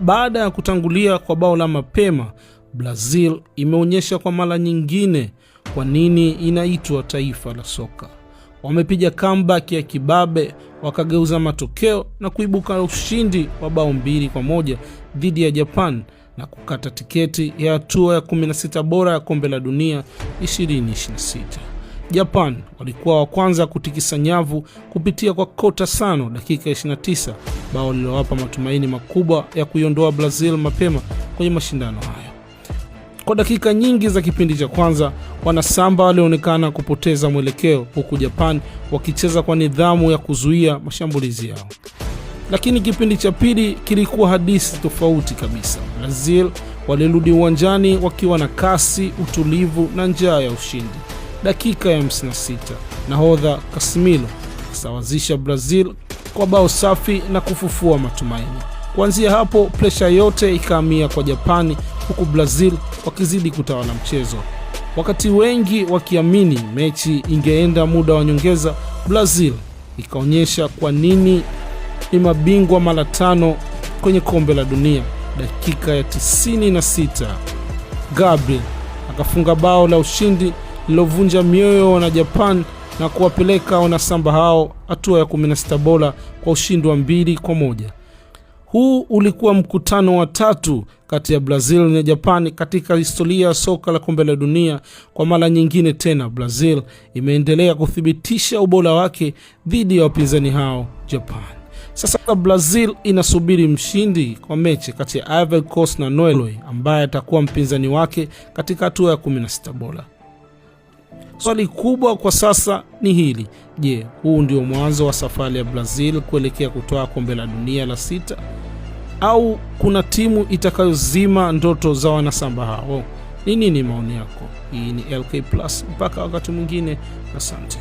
Baada ya kutangulia kwa bao la mapema, Brazil imeonyesha kwa mara nyingine kwa nini inaitwa taifa la soka. Wamepiga comeback ya kibabe, wakageuza matokeo na kuibuka ushindi wa bao 2-1 dhidi ya Japan na kukata tiketi ya hatua ya 16 bora ya kombe la dunia 2026. Japan walikuwa wa kwanza kutikisa nyavu kupitia kwa Kota Sano dakika 29, bao lililowapa matumaini makubwa ya kuiondoa Brazil mapema kwenye mashindano hayo. Kwa dakika nyingi za kipindi cha kwanza, wanasamba walionekana kupoteza mwelekeo, huku Japan wakicheza kwa nidhamu ya kuzuia mashambulizi yao. Lakini kipindi cha pili kilikuwa hadithi tofauti kabisa. Brazil walirudi uwanjani wakiwa na kasi, utulivu na njaa ya ushindi. Dakika ya 56, nahodha Casemiro kusawazisha Brazil kwa bao safi na kufufua matumaini. Kuanzia hapo, presha yote ikahamia kwa Japani, huku Brazil wakizidi kutawala mchezo. Wakati wengi wakiamini mechi ingeenda muda wa nyongeza, Brazil ikaonyesha kwa nini ni mabingwa mara 5 kwenye kombe la dunia. Dakika ya 96, Gabriel akafunga bao la ushindi lilovunja mioyo na Japan na kuwapeleka wanasamba hao hatua ya 16 bora kwa ushindi wa 2-1. Huu ulikuwa mkutano wa 3 kati ya Brazil na Japan katika historia ya soka la kombe la dunia. Kwa mara nyingine tena, Brazil imeendelea kuthibitisha ubora wake dhidi ya wapinzani hao Japan. Sasa Brazil inasubiri mshindi kwa mechi kati ya Ivory Coast na Norway, ambaye atakuwa mpinzani wake katika hatua ya 16 bora. Swali kubwa kwa sasa ni hili: je, huu ndio mwanzo wa safari ya Brazil kuelekea kutoa kombe la dunia la 6, au kuna timu itakayozima ndoto za wanasamba hao? Nini maoni yako? Hii ni LK Plus, mpaka wakati mwingine, asante.